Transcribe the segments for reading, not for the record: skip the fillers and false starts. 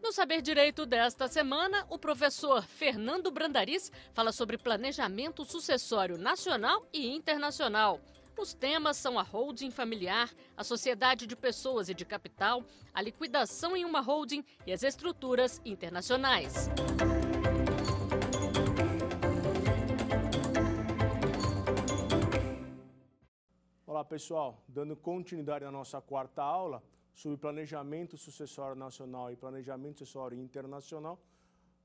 No Saber Direito desta semana, o professor Fernando Brandariz fala sobre planejamento sucessório nacional e internacional. Os temas são a holding familiar, a sociedade de pessoas e de capital, a liquidação em uma holding e as estruturas internacionais. Olá pessoal, dando continuidade à nossa quarta aula sobre planejamento sucessório nacional e planejamento sucessório internacional,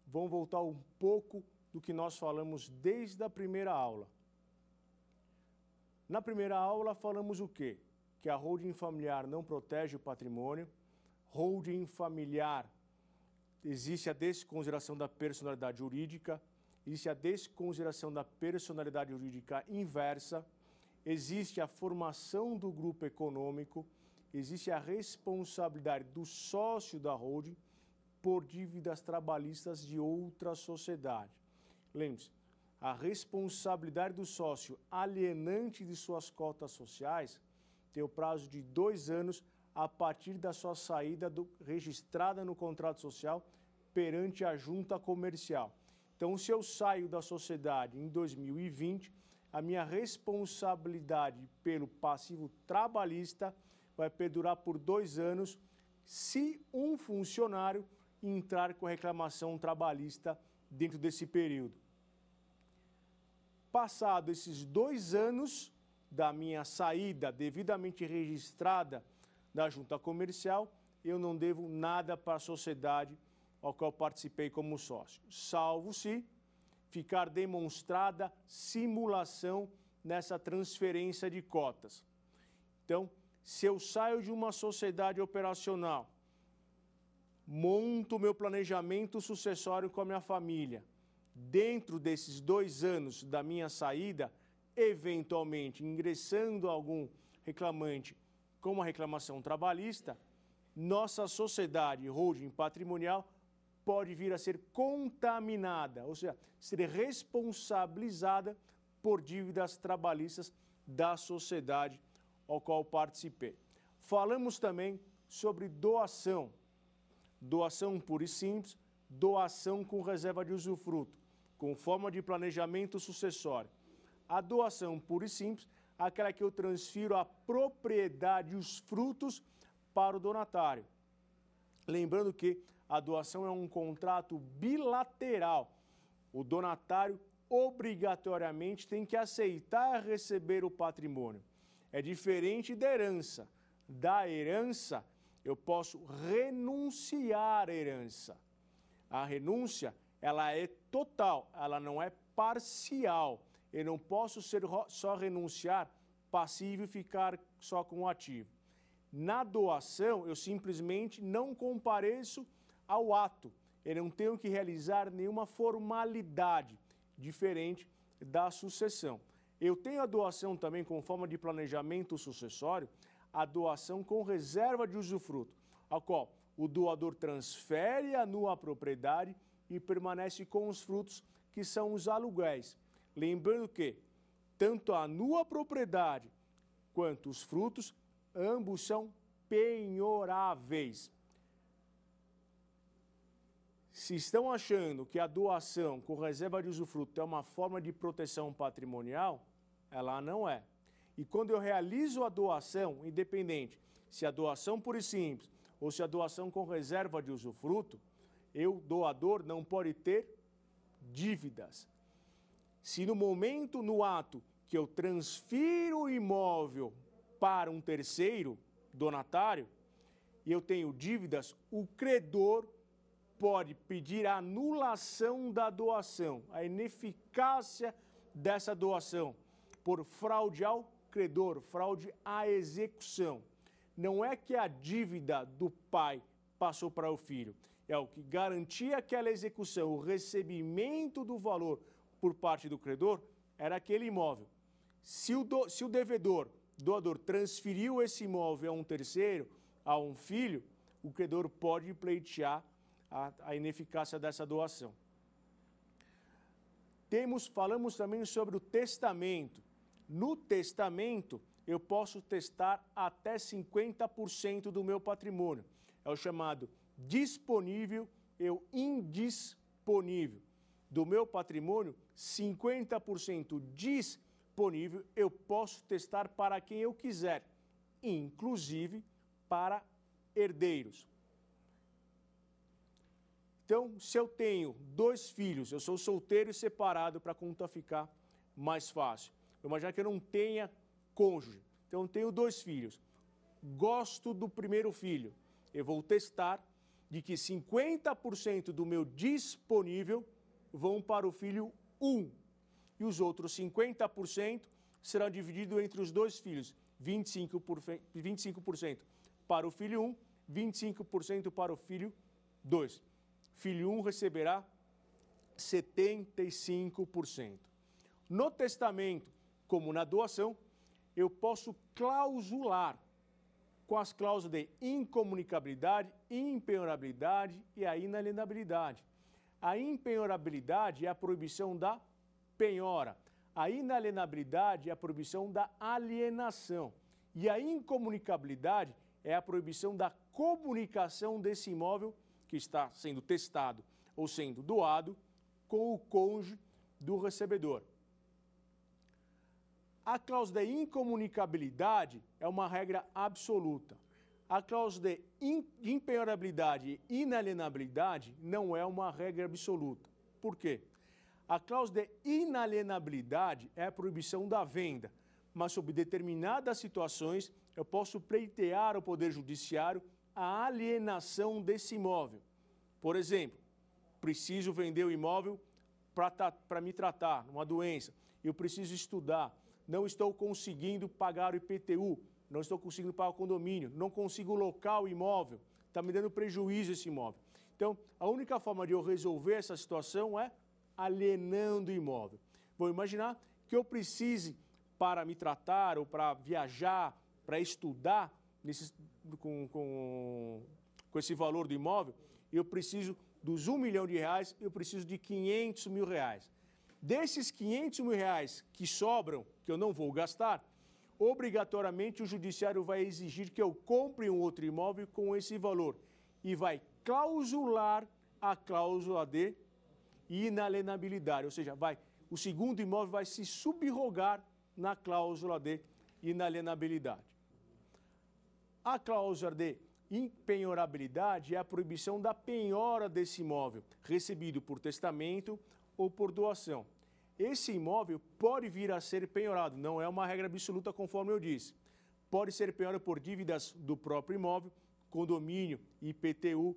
vamos voltar um pouco do que nós falamos desde a primeira aula. Na primeira aula falamos o quê? Que a holding familiar não protege o patrimônio, holding familiar existe a desconsideração da personalidade jurídica, existe a desconsideração da personalidade jurídica inversa, existe a formação do grupo econômico, existe a responsabilidade do sócio da holding por dívidas trabalhistas de outra sociedade. Lembre-se, a responsabilidade do sócio alienante de suas cotas sociais tem o prazo de 2 anos a partir da sua saída registrada no contrato social perante a junta comercial. Então, se eu saio da sociedade em 2020, a minha responsabilidade pelo passivo trabalhista vai perdurar por 2 anos se um funcionário entrar com reclamação trabalhista dentro desse período. Passado esses 2 anos da minha saída devidamente registrada da junta comercial, eu não devo nada para a sociedade ao qual participei como sócio, salvo se ficar demonstrada simulação nessa transferência de cotas. Então, se eu saio de uma sociedade operacional, monto meu planejamento sucessório com a minha família, dentro desses 2 anos da minha saída, eventualmente ingressando algum reclamante com uma reclamação trabalhista, nossa sociedade holding patrimonial pode vir a ser contaminada, ou seja, ser responsabilizada por dívidas trabalhistas da sociedade ao qual participei. Falamos também sobre doação, doação pura e simples, doação com reserva de usufruto, com forma de planejamento sucessório. A doação pura e simples é aquela que eu transfiro a propriedade e os frutos para o donatário. Lembrando que a doação é um contrato bilateral. O donatário obrigatoriamente tem que aceitar receber o patrimônio. É diferente da herança. Da herança, eu posso renunciar à herança. A renúncia, ela é total, ela não é parcial. Eu não posso só renunciar passivo e ficar só com o ativo. Na doação, eu simplesmente não compareço ao ato. Eu não tenho que realizar nenhuma formalidade diferente da sucessão. Eu tenho a doação também com forma de planejamento sucessório, a doação com reserva de usufruto, a qual o doador transfere a nua propriedade e permanece com os frutos, que são os aluguéis. Lembrando que tanto a nua propriedade quanto os frutos, ambos são penhoráveis. Se estão achando que a doação com reserva de usufruto é uma forma de proteção patrimonial, ela não é. E quando eu realizo a doação, independente se a doação pura e simples ou se a doação com reserva de usufruto, eu, doador, não pode ter dívidas. Se no momento, no ato, que eu transfiro o imóvel para um terceiro donatário e eu tenho dívidas, o credor pode pedir a anulação da doação, a ineficácia dessa doação, por fraude ao credor, fraude à execução. Não é que a dívida do pai passou para o filho, é o que garantia aquela execução, o recebimento do valor por parte do credor, era aquele imóvel. Se o devedor, doador, transferiu esse imóvel a um terceiro, a um filho, o credor pode pleitear a ineficácia dessa doação. Falamos também sobre o testamento. No testamento, eu posso testar até 50% do meu patrimônio. é o chamado disponível e o indisponível. Do meu patrimônio, 50% disponível eu posso testar para quem eu quiser, inclusive para herdeiros. Então, se eu tenho 2 filhos, eu sou solteiro e separado para a conta ficar mais fácil. Eu imagino que eu não tenha cônjuge. Então, eu tenho 2 filhos. Gosto do primeiro filho. Eu vou testar de que 50% do meu disponível vão para o filho 1. E os outros 50% serão divididos entre os 2 filhos. 25% para o filho 1, 25% para o filho 2. Filho 1 receberá 75%. No testamento, como na doação, eu posso clausular com as cláusulas de incomunicabilidade, impenhorabilidade e a inalienabilidade. A impenhorabilidade é a proibição da penhora. A inalienabilidade é a proibição da alienação. E a incomunicabilidade é a proibição da comunicação desse imóvel que está sendo testado ou sendo doado com o cônjuge do recebedor. A cláusula de incomunicabilidade é uma regra absoluta. A cláusula de impenhorabilidade e inalienabilidade não é uma regra absoluta. Por quê? A cláusula de inalienabilidade é a proibição da venda, mas sob determinadas situações eu posso pleitear ao Poder Judiciário a alienação desse imóvel. Por exemplo, preciso vender o imóvel para me tratar, uma doença, eu preciso estudar, não estou conseguindo pagar o IPTU, não estou conseguindo pagar o condomínio, não consigo locar o imóvel, está me dando prejuízo esse imóvel. Então, a única forma de eu resolver essa situação é alienando o imóvel. Vou imaginar que eu precise, para me tratar ou para viajar, para estudar com esse valor do imóvel, eu preciso dos R$1 milhão, eu preciso de R$500 mil. Desses R$500 mil que sobram, que eu não vou gastar, obrigatoriamente o judiciário vai exigir que eu compre um outro imóvel com esse valor e vai clausular a cláusula de inalienabilidade, ou seja, o segundo imóvel vai se subrogar na cláusula de inalienabilidade. A cláusula de impenhorabilidade é a proibição da penhora desse imóvel, recebido por testamento ou por doação. Esse imóvel pode vir a ser penhorado, não é uma regra absoluta conforme eu disse. Pode ser penhorado por dívidas do próprio imóvel, condomínio, IPTU,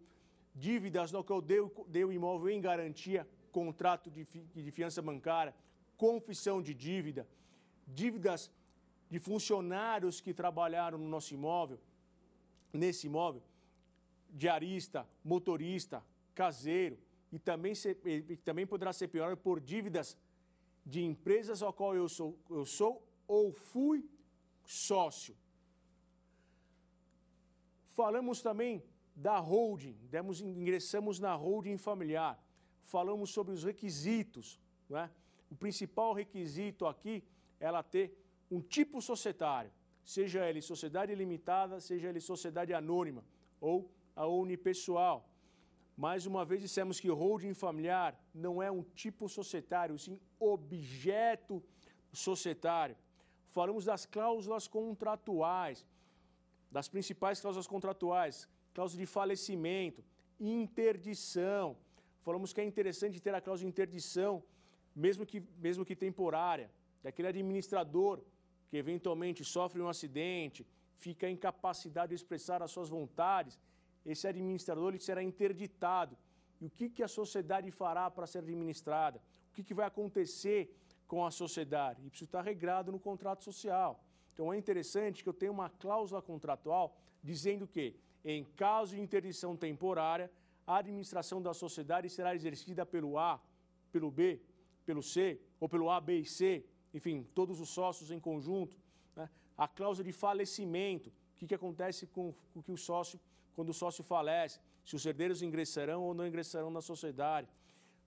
dívidas no qual deu o imóvel em garantia, contrato de fiança bancária, confissão de dívida, dívidas de funcionários que trabalharam no nosso imóvel, nesse imóvel, diarista, motorista, caseiro, e também poderá ser penhorado por dívidas de empresas ao qual eu sou ou fui sócio. Falamos também da holding, ingressamos na holding familiar. Falamos sobre os requisitos, não é? O principal requisito aqui é ela ter um tipo societário, seja ele sociedade limitada, seja ele sociedade anônima ou a unipessoal. Mais uma vez dissemos que holding familiar não é um tipo societário, sim objeto societário. Falamos das cláusulas contratuais, das principais cláusulas contratuais, cláusula de falecimento, interdição. Falamos que é interessante ter a cláusula de interdição, mesmo que temporária, daquele administrador que eventualmente sofre um acidente, fica incapacitado de expressar as suas vontades, esse administrador ele será interditado. E o que a sociedade fará para ser administrada? O que vai acontecer com a sociedade? E isso está regrado no contrato social. Então é interessante que eu tenha uma cláusula contratual dizendo que, em caso de interdição temporária, a administração da sociedade será exercida pelo A, pelo B, pelo C, ou pelo A, B e C, enfim, todos os sócios em conjunto, né? A cláusula de falecimento, o que acontece com o sócio quando o sócio falece, se os herdeiros ingressarão ou não ingressarão na sociedade.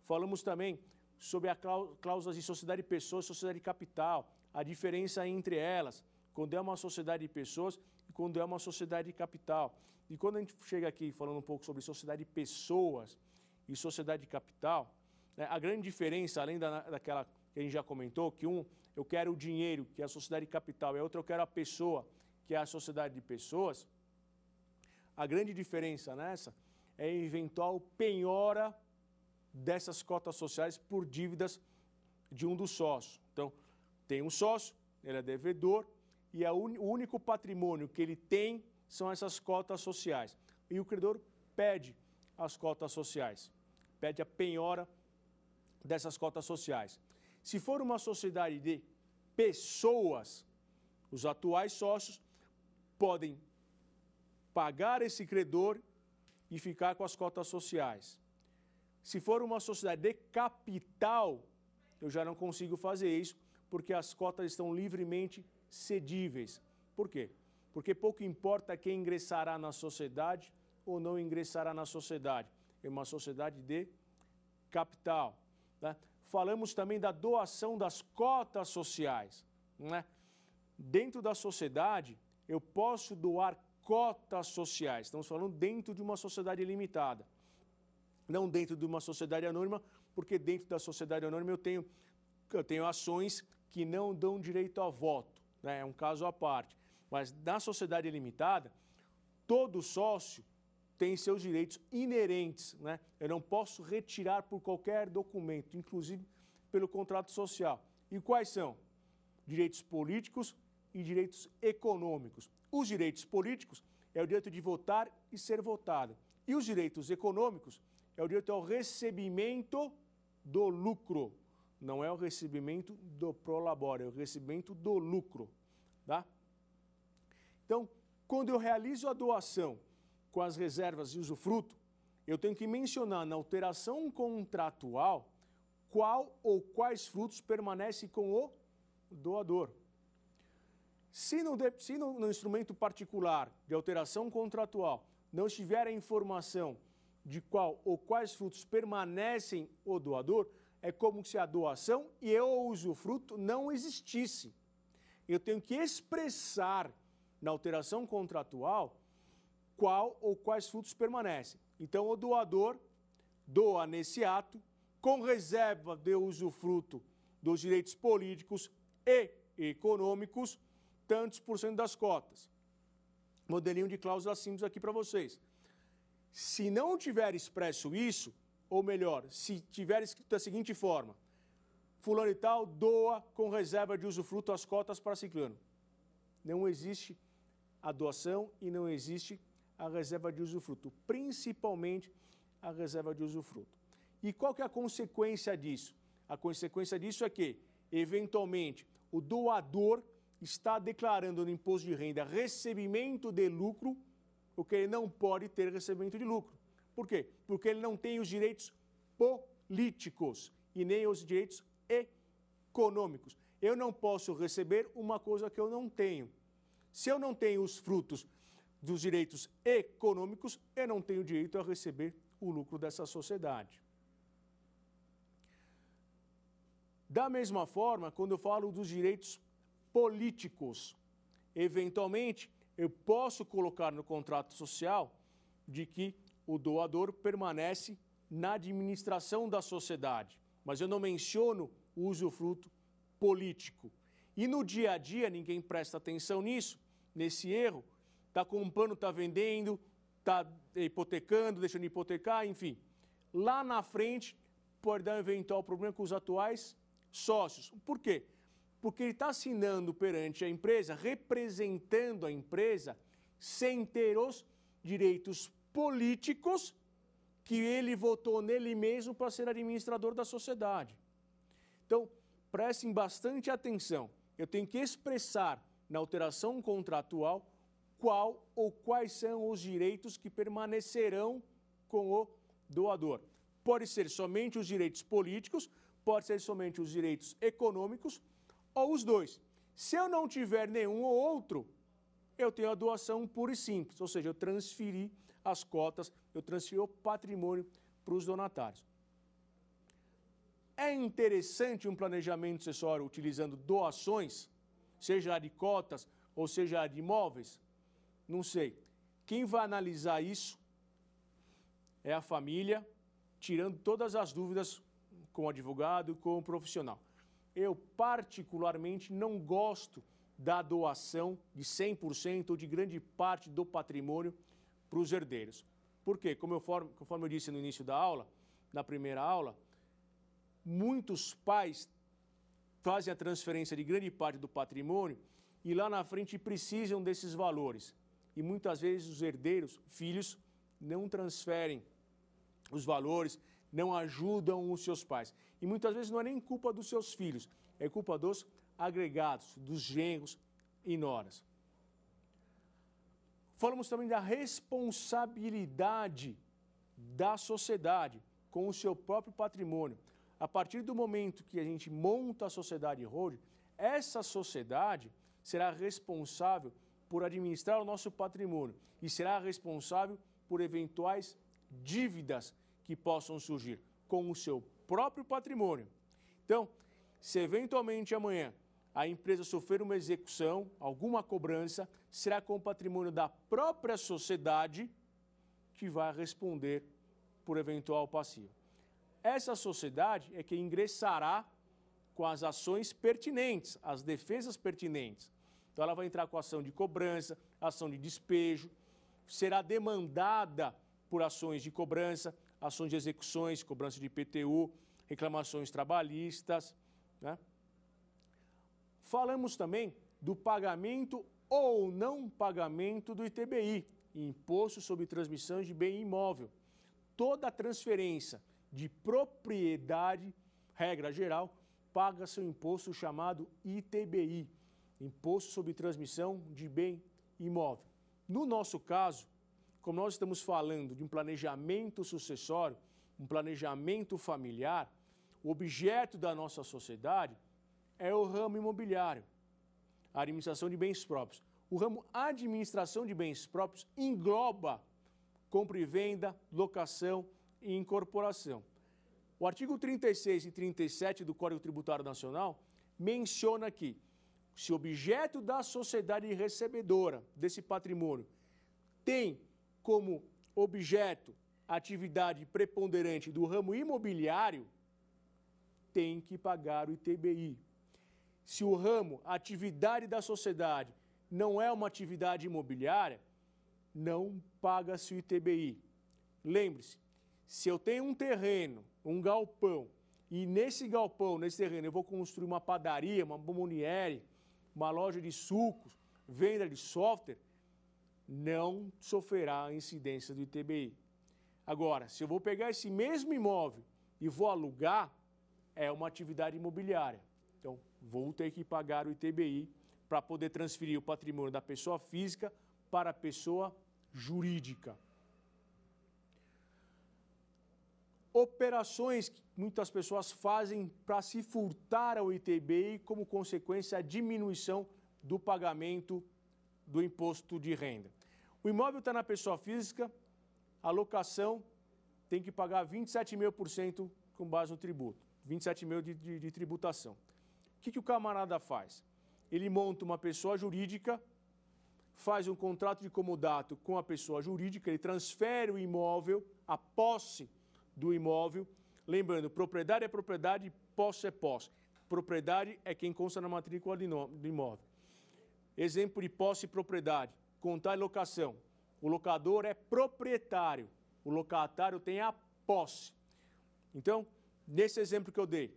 Falamos também sobre a cláusula de sociedade de pessoas e sociedade de capital, a diferença entre elas, quando é uma sociedade de pessoas e quando é uma sociedade de capital. E quando a gente chega aqui falando um pouco sobre sociedade de pessoas e sociedade de capital, né, a grande diferença, além daquela que a gente já comentou, que eu quero o dinheiro, que é a sociedade de capital, e a outra eu quero a pessoa, que é a sociedade de pessoas, a grande diferença nessa é a eventual penhora dessas cotas sociais por dívidas de um dos sócios. Então, tem um sócio, ele é devedor, e o único patrimônio que ele tem são essas cotas sociais. E o credor pede as cotas sociais, pede a penhora dessas cotas sociais. Se for uma sociedade de pessoas, os atuais sócios podem pagar esse credor e ficar com as cotas sociais. Se for uma sociedade de capital, eu já não consigo fazer isso, porque as cotas estão livremente cedíveis. Por quê? Porque pouco importa quem ingressará na sociedade ou não ingressará na sociedade. É uma sociedade de capital. Né? Falamos também da doação das cotas sociais. Né? Dentro da sociedade, eu posso doar cotas sociais. Estamos falando dentro de uma sociedade limitada. Não dentro de uma sociedade anônima, porque dentro da sociedade anônima eu tenho ações que não dão direito a voto. Né? É um caso à parte. Mas na sociedade limitada, todo sócio tem seus direitos inerentes. Né? Eu não posso retirar por qualquer documento, inclusive pelo contrato social. E quais são? Direitos políticos e direitos econômicos. Os direitos políticos é o direito de votar e ser votado. E os direitos econômicos é o direito ao recebimento do lucro. Não é o recebimento do prolabore, é o recebimento do lucro. Tá? Então, quando eu realizo a doação com as reservas de usufruto, eu tenho que mencionar na alteração contratual qual ou quais frutos permanecem com o doador. Se no instrumento particular de alteração contratual não estiver a informação de qual ou quais frutos permanecem o doador, é como se a doação e o usufruto não existisse. Eu tenho que expressar na alteração contratual qual ou quais frutos permanecem. Então, o doador doa nesse ato, com reserva de usufruto dos direitos políticos e econômicos, tantos por cento das cotas. Modelinho de cláusula simples aqui para vocês. Se não tiver expresso isso, ou melhor, se tiver escrito da seguinte forma: fulano e tal doa com reserva de usufruto as cotas para ciclano. Não existe a doação e não existe a reserva de usufruto, principalmente a reserva de usufruto. E qual que é a consequência disso? A consequência disso é que, eventualmente, o doador está declarando no imposto de renda recebimento de lucro, porque ele não pode ter recebimento de lucro. Por quê? Porque ele não tem os direitos políticos e nem os direitos econômicos. Eu não posso receber uma coisa que eu não tenho. Se eu não tenho os frutos dos direitos econômicos, eu não tenho direito a receber o lucro dessa sociedade. Da mesma forma, quando eu falo dos direitos políticos, eventualmente, eu posso colocar no contrato social de que o doador permanece na administração da sociedade, mas eu não menciono o usufruto político. E no dia a dia, ninguém presta atenção nisso, nesse erro, está comprando, está vendendo, está hipotecando, deixando de hipotecar, enfim. Lá na frente, pode dar um eventual problema com os atuais sócios. Por quê? Porque ele está assinando perante a empresa, representando a empresa, sem ter os direitos políticos que ele votou nele mesmo para ser administrador da sociedade. Então, prestem bastante atenção. Eu tenho que expressar na alteração contratual qual ou quais são os direitos que permanecerão com o doador. Pode ser somente os direitos políticos, pode ser somente os direitos econômicos ou os dois. Se eu não tiver nenhum ou outro, eu tenho a doação pura e simples, ou seja, eu transferi as cotas, eu transferi o patrimônio para os donatários. É interessante um planejamento sucessório utilizando doações, seja de cotas ou seja de imóveis? Não sei. Quem vai analisar isso é a família, tirando todas as dúvidas com o advogado e com o profissional. Eu, particularmente, não gosto da doação de 100% ou de grande parte do patrimônio para os herdeiros. Por quê? Conforme eu disse no início da aula, na primeira aula, muitos pais fazem a transferência de grande parte do patrimônio e lá na frente precisam desses valores. E muitas vezes os herdeiros, filhos, não transferem os valores, não ajudam os seus pais. E muitas vezes não é nem culpa dos seus filhos, é culpa dos agregados, dos genros e noras. Falamos também da responsabilidade da sociedade com o seu próprio patrimônio. A partir do momento que a gente monta a sociedade holding, essa sociedade será responsável por administrar o nosso patrimônio e será responsável por eventuais dívidas que possam surgir com o seu próprio patrimônio. Então, se eventualmente amanhã a empresa sofrer uma execução, alguma cobrança, será com o patrimônio da própria sociedade que vai responder por eventual passivo. Essa sociedade é quem ingressará com as ações pertinentes, as defesas pertinentes. Então, ela vai entrar com ação de cobrança, ação de despejo, será demandada por ações de cobrança, ações de execuções, cobrança de IPTU, reclamações trabalhistas, né? Falamos também do pagamento ou não pagamento do ITBI, Imposto sobre Transmissão de Bem Imóvel. Toda transferência de propriedade, regra geral, paga seu imposto chamado ITBI, Imposto sobre Transmissão de Bem Imóvel. No nosso caso, como nós estamos falando de um planejamento sucessório, um planejamento familiar, o objeto da nossa sociedade é o ramo imobiliário, a administração de bens próprios. O ramo administração de bens próprios engloba compra e venda, locação e incorporação. O artigo 36 e 37 do Código Tributário Nacional menciona que se o objeto da sociedade recebedora desse patrimônio tem como objeto a atividade preponderante do ramo imobiliário, tem que pagar o ITBI. Se o ramo, a atividade da sociedade, não é uma atividade imobiliária, não paga-se o ITBI. Lembre-se, se eu tenho um terreno, um galpão, e nesse galpão, nesse terreno, eu vou construir uma padaria, uma bomboniere, uma loja de sucos, venda de software, não sofrerá a incidência do ITBI. Agora, se eu vou pegar esse mesmo imóvel e vou alugar, é uma atividade imobiliária. Então, vou ter que pagar o ITBI para poder transferir o patrimônio da pessoa física para a pessoa jurídica. Operações que muitas pessoas fazem para se furtar ao ITBI como consequência a diminuição do pagamento do imposto de renda. O imóvel está na pessoa física, a locação tem que pagar 27,5% com base no tributo, 27,5% de tributação. O que o camarada faz? Ele monta uma pessoa jurídica, faz um contrato de comodato com a pessoa jurídica, ele transfere o imóvel, a posse do imóvel. Lembrando, propriedade é propriedade, posse é posse. Propriedade é quem consta na matrícula do imóvel. Exemplo de posse e propriedade, contar e locação. O locador é proprietário, o locatário tem a posse. Então, nesse exemplo que eu dei,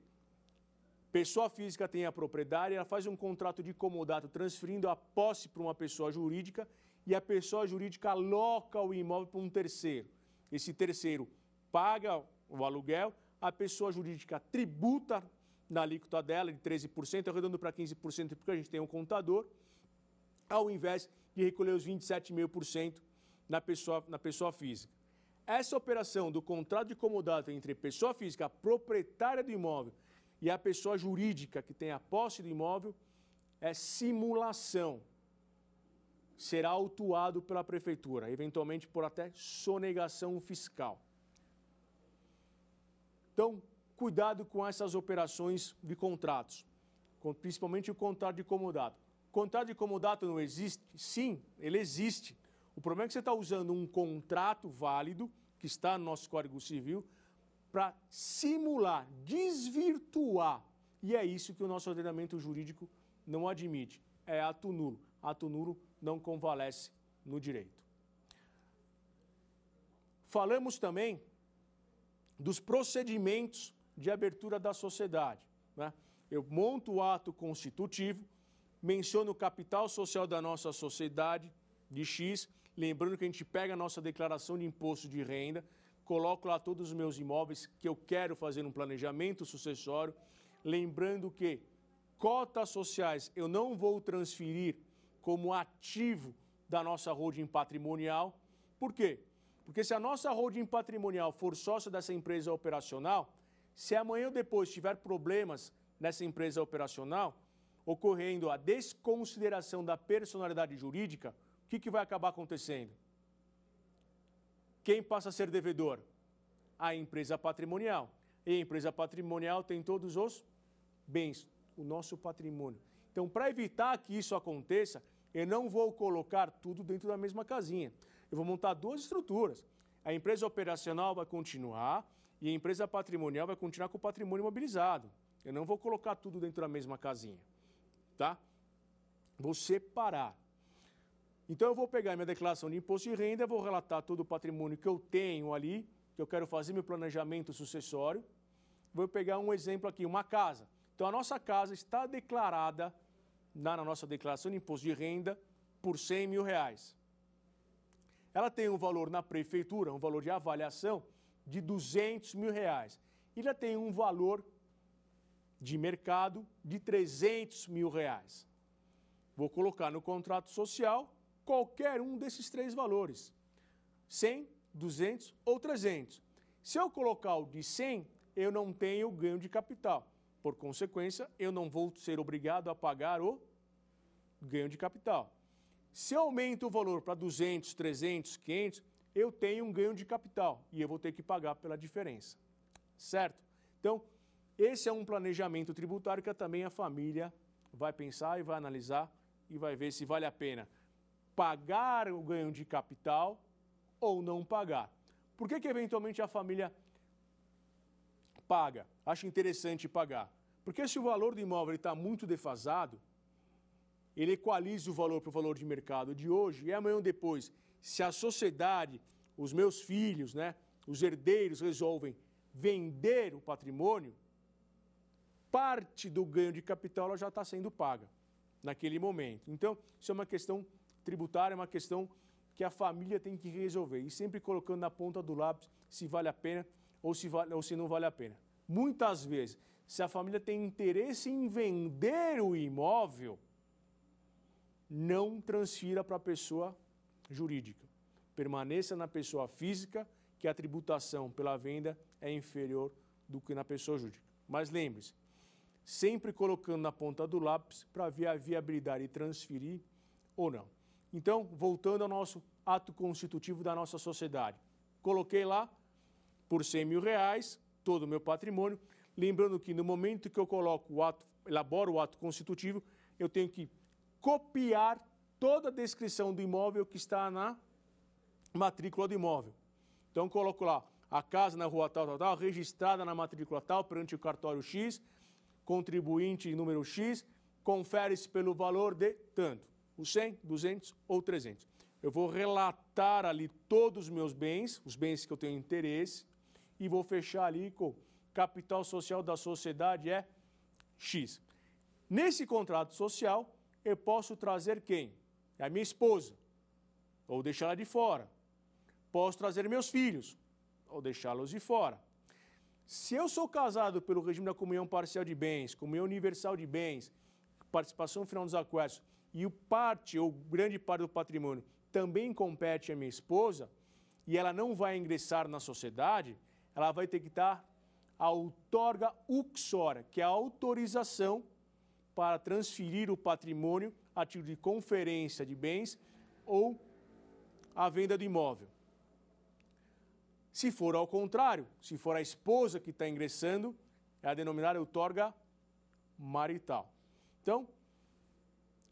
pessoa física tem a propriedade, ela faz um contrato de comodato transferindo a posse para uma pessoa jurídica e a pessoa jurídica aloca o imóvel para um terceiro. Esse terceiro paga o aluguel, a pessoa jurídica tributa na alíquota dela de 13%, arredondando para 15% porque a gente tem um contador, ao invés de recolher os 27,5% na pessoa física. Essa operação do contrato de comodato entre pessoa física, a proprietária do imóvel, e a pessoa jurídica que tem a posse do imóvel é simulação. Será autuado pela prefeitura, eventualmente por até sonegação fiscal. Então, cuidado com essas operações de contratos, principalmente o contrato de comodato. O contrato de comodato não existe? Sim, ele existe. O problema é que você está usando um contrato válido, que está no nosso Código Civil, para simular, desvirtuar. E é isso que o nosso ordenamento jurídico não admite. É ato nulo. Ato nulo não convalesce no direito. Falamos também dos procedimentos de abertura da sociedade, né? Eu monto o ato constitutivo, menciono o capital social da nossa sociedade de X, lembrando que a gente pega a nossa declaração de imposto de renda, coloco lá todos os meus imóveis que eu quero fazer um planejamento sucessório, lembrando que cotas sociais eu não vou transferir como ativo da nossa holding patrimonial. Por quê? Porque se a nossa holding patrimonial for sócia dessa empresa operacional, se amanhã ou depois tiver problemas nessa empresa operacional, ocorrendo a desconsideração da personalidade jurídica, o que vai acabar acontecendo? Quem passa a ser devedor? A empresa patrimonial. E a empresa patrimonial tem todos os bens, o nosso patrimônio. Então, para evitar que isso aconteça, eu não vou colocar tudo dentro da mesma casinha. Eu vou montar duas estruturas. A empresa operacional vai continuar e a empresa patrimonial vai continuar com o patrimônio imobilizado. Eu não vou colocar tudo dentro da mesma casinha, tá? Vou separar. Então, eu vou pegar minha declaração de imposto de renda, vou relatar todo o patrimônio que eu tenho ali, que eu quero fazer meu planejamento sucessório. Vou pegar um exemplo aqui, uma casa. Então, a nossa casa está declarada na nossa declaração de imposto de renda por R$100 mil. Ela tem um valor na prefeitura, um valor de avaliação de R$200 mil. E ela tem um valor de mercado de R$300 mil. Vou colocar no contrato social qualquer um desses três valores. 100, 200 ou 300. Se eu colocar o de 100, eu não tenho ganho de capital. Por consequência, eu não vou ser obrigado a pagar o ganho de capital. Se eu aumento o valor para 200, 300, 500, eu tenho um ganho de capital e eu vou ter que pagar pela diferença. Certo? Então, esse é um planejamento tributário que também a família vai pensar e vai analisar e vai ver se vale a pena pagar o ganho de capital ou não pagar. Por que eventualmente a família paga? Acha interessante pagar. Porque se o valor do imóvel está muito defasado, ele equaliza o valor para o valor de mercado de hoje e amanhã ou depois, se a sociedade, os meus filhos, né, os herdeiros resolvem vender o patrimônio, parte do ganho de capital ela já está sendo paga naquele momento. Então, isso é uma questão tributária, é uma questão que a família tem que resolver. E sempre colocando na ponta do lápis se vale a pena ou se não vale a pena. Muitas vezes, se a família tem interesse em vender o imóvel, não transfira para a pessoa jurídica. Permaneça na pessoa física, que a tributação pela venda é inferior do que na pessoa jurídica. Mas lembre-se, sempre colocando na ponta do lápis para ver a viabilidade de transferir ou não. Então, voltando ao nosso ato constitutivo da nossa sociedade. Coloquei lá, por R$100 mil, todo o meu patrimônio. Lembrando que no momento que eu coloco o ato, elaboro o ato constitutivo, eu tenho que copiar toda a descrição do imóvel que está na matrícula do imóvel. Então, coloco lá a casa na rua tal, tal, tal, registrada na matrícula tal, perante o cartório X, contribuinte número X, confere-se pelo valor de tanto, os 100, 200 ou 300. Eu vou relatar ali todos os meus bens, os bens que eu tenho interesse, e vou fechar ali com capital social da sociedade é X. Nesse contrato social, eu posso trazer quem? É a minha esposa, ou deixá-la de fora. Posso trazer meus filhos, ou deixá-los de fora. Se eu sou casado pelo regime da comunhão parcial de bens, comunhão universal de bens, participação final dos aquestos, e o parte ou grande parte do patrimônio também compete à minha esposa, e ela não vai ingressar na sociedade, ela vai ter que dar a outorga uxora, que é a autorização para transferir o patrimônio a título de conferência de bens ou a venda do imóvel. Se for ao contrário, se for a esposa que está ingressando, é a denominada outorga marital. Então,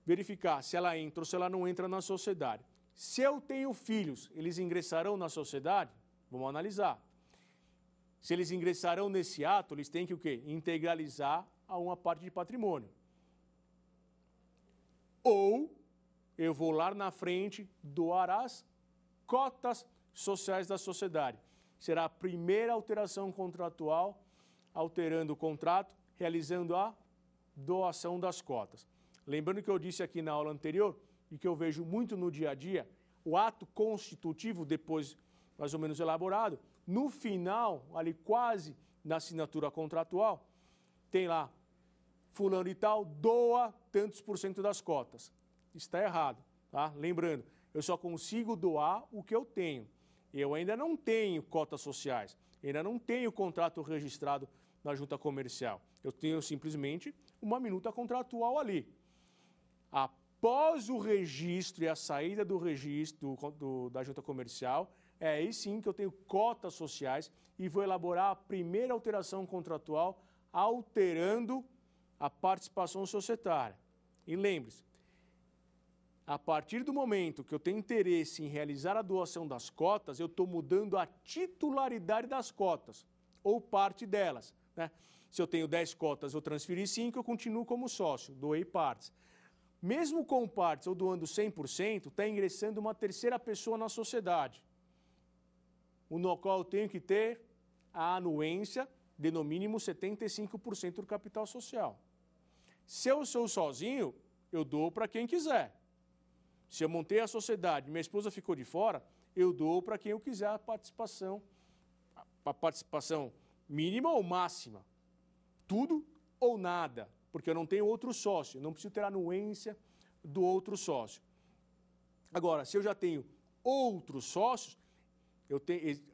verificar se ela entra ou se ela não entra na sociedade. Se eu tenho filhos, eles ingressarão na sociedade? Vamos analisar. Se eles ingressarão nesse ato, eles têm que o quê? Integralizar a uma parte de patrimônio. Ou eu vou lá na frente doar as cotas sociais da sociedade. Será a primeira alteração contratual, alterando o contrato, realizando a doação das cotas. Lembrando que eu disse aqui na aula anterior, e que eu vejo muito no dia a dia, o ato constitutivo, depois mais ou menos elaborado, no final, ali quase na assinatura contratual, tem lá, fulano e tal, doa tantos por cento das cotas. Está errado, tá? Lembrando, eu só consigo doar o que eu tenho. Eu ainda não tenho cotas sociais, ainda não tenho contrato registrado na junta comercial. Eu tenho simplesmente uma minuta contratual ali. Após o registro e a saída do registro da junta comercial, é aí sim que eu tenho cotas sociais e vou elaborar a primeira alteração contratual, alterando a participação societária. E lembre-se, a partir do momento que eu tenho interesse em realizar a doação das cotas, eu estou mudando a titularidade das cotas, ou parte delas, né? Se eu tenho 10 cotas, eu transferi 5, eu continuo como sócio, doei partes. Mesmo com partes ou doando 100%, está ingressando uma terceira pessoa na sociedade, no qual eu tenho que ter a anuência de no mínimo 75% do capital social. Se eu sou sozinho, eu dou para quem quiser. Se eu montei a sociedade e minha esposa ficou de fora, eu dou para quem eu quiser a participação mínima ou máxima. Tudo ou nada, porque eu não tenho outro sócio, não preciso ter a anuência do outro sócio. Agora, se eu já tenho outros sócios,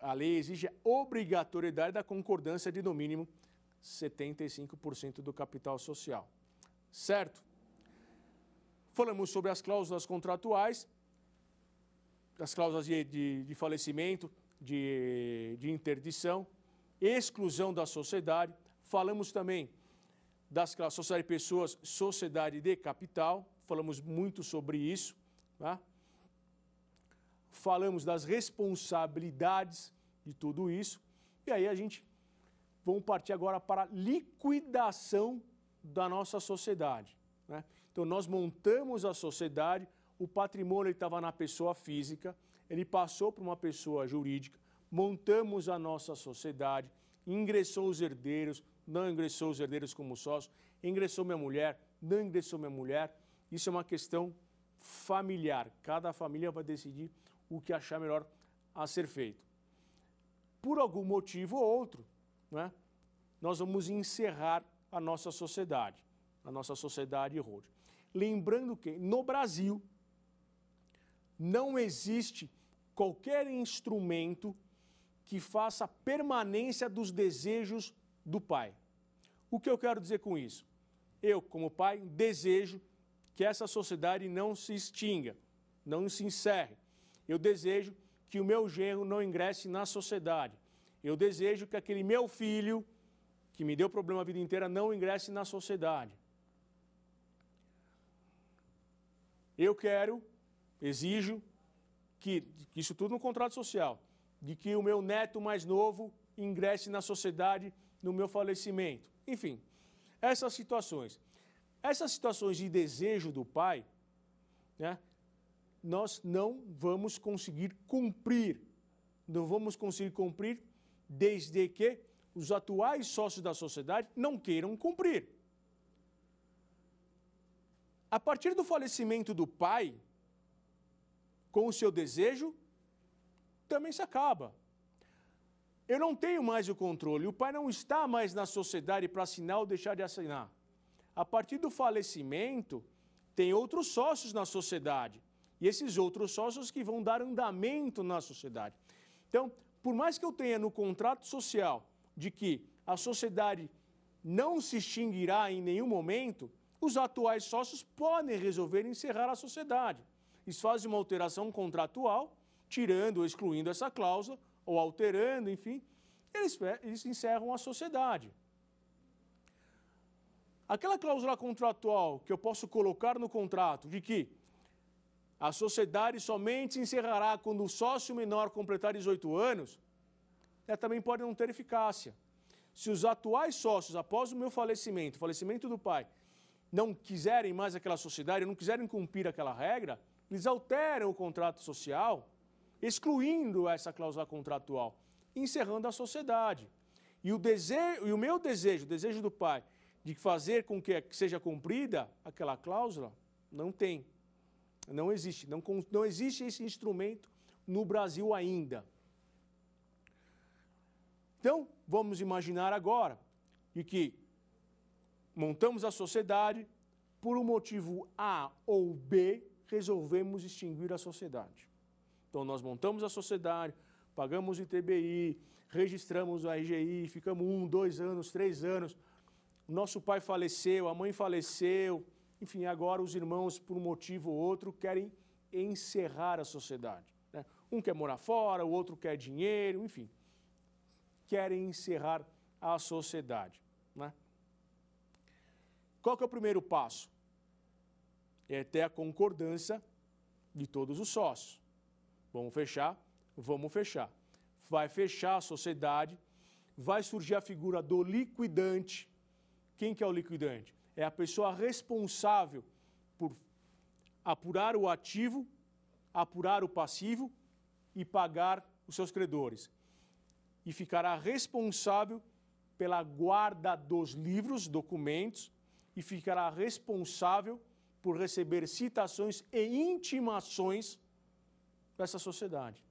a lei exige a obrigatoriedade da concordância de, no mínimo, 75% do capital social. Certo? Falamos sobre as cláusulas contratuais, as cláusulas de falecimento, de interdição, exclusão da sociedade. Falamos também das cláusulas sociedade de pessoas, sociedade de capital. Falamos muito sobre isso. Tá? Falamos das responsabilidades de tudo isso. E aí vamos partir agora para a liquidação da nossa sociedade, né? Então, nós montamos a sociedade, o patrimônio estava na pessoa física, ele passou para uma pessoa jurídica, montamos a nossa sociedade, ingressou os herdeiros, não ingressou os herdeiros como sócio, ingressou minha mulher, não ingressou minha mulher. Isso é uma questão familiar. Cada família vai decidir o que achar melhor a ser feito. Por algum motivo ou outro, né, nós vamos encerrar a nossa sociedade holding. Lembrando que no Brasil não existe qualquer instrumento que faça permanência dos desejos do pai. O que eu quero dizer com isso? Eu, como pai, desejo que essa sociedade não se extinga, não se encerre. Eu desejo que o meu genro não ingresse na sociedade. Eu desejo que aquele meu filho, que me deu problema a vida inteira, não ingresse na sociedade. Eu exijo que, isso tudo no contrato social, de que o meu neto mais novo ingresse na sociedade no meu falecimento. Enfim, essas situações de desejo do pai, né, nós não vamos conseguir cumprir. Não vamos conseguir cumprir desde que os atuais sócios da sociedade não queiram cumprir. A partir do falecimento do pai, com o seu desejo, também se acaba. Eu não tenho mais o controle, o pai não está mais na sociedade para assinar ou deixar de assinar. A partir do falecimento, tem outros sócios na sociedade, e esses outros sócios que vão dar andamento na sociedade. Então, por mais que eu tenha no contrato social de que a sociedade não se extinguirá em nenhum momento, os atuais sócios podem resolver encerrar a sociedade. Eles fazem uma alteração contratual, tirando ou excluindo essa cláusula, ou alterando, enfim, eles encerram a sociedade. Aquela cláusula contratual que eu posso colocar no contrato de que a sociedade somente se encerrará quando o sócio menor completar 18 anos, ela também pode não ter eficácia. Se os atuais sócios, após o meu falecimento do pai, não quiserem mais aquela sociedade, não quiserem cumprir aquela regra, eles alteram o contrato social, excluindo essa cláusula contratual, encerrando a sociedade. E o meu desejo, o desejo do pai, de fazer com que seja cumprida aquela cláusula, não tem. Não existe. Não existe esse instrumento no Brasil ainda. Então, vamos imaginar agora de que montamos a sociedade, por um motivo A ou B, resolvemos extinguir a sociedade. Então, nós montamos a sociedade, pagamos o ITBI, registramos o RGI, ficamos 1, 2 anos, 3 anos, nosso pai faleceu, a mãe faleceu, enfim, agora os irmãos, por um motivo ou outro, querem encerrar a sociedade, né? Um quer morar fora, o outro quer dinheiro, enfim, querem encerrar a sociedade, né? Qual que é o primeiro passo? É ter a concordância de todos os sócios. Vamos fechar? Vamos fechar. Vai fechar a sociedade, vai surgir a figura do liquidante. Quem que é o liquidante? É a pessoa responsável por apurar o ativo, apurar o passivo e pagar os seus credores. E ficará responsável pela guarda dos livros, documentos, e ficará responsável por receber citações e intimações dessa sociedade.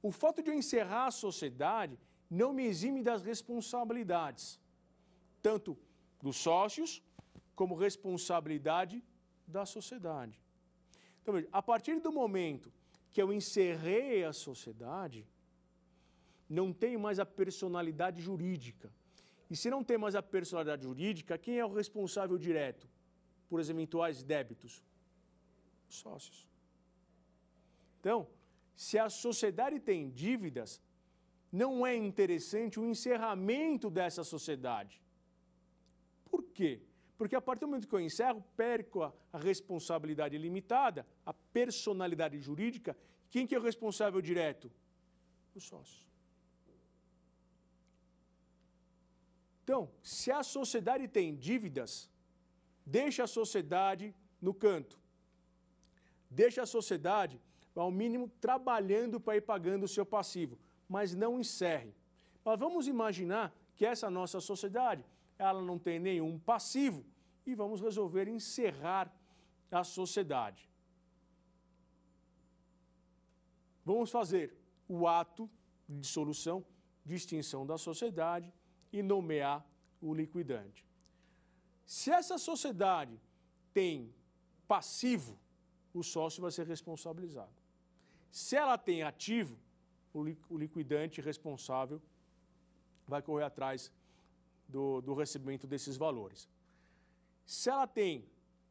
O fato de eu encerrar a sociedade não me exime das responsabilidades, tanto dos sócios, como responsabilidade da sociedade. Então, veja, a partir do momento que eu encerrei a sociedade, não tenho mais a personalidade jurídica. E se não tem mais a personalidade jurídica, quem é o responsável direto por os eventuais débitos? Os sócios. Então, se a sociedade tem dívidas, não é interessante o encerramento dessa sociedade. Por quê? Porque a partir do momento que eu encerro, perco a responsabilidade limitada, a personalidade jurídica. Quem que é o responsável direto? Os sócios. Então, se a sociedade tem dívidas, deixa a sociedade no canto. Deixa a sociedade, ao mínimo, trabalhando para ir pagando o seu passivo, mas não encerre. Mas vamos imaginar que essa nossa sociedade, ela não tem nenhum passivo e vamos resolver encerrar a sociedade. Vamos fazer o ato de dissolução, de extinção da sociedade e nomear o liquidante. Se essa sociedade tem passivo, o sócio vai ser responsabilizado. Se ela tem ativo, o liquidante responsável vai correr atrás do recebimento desses valores. Se ela tem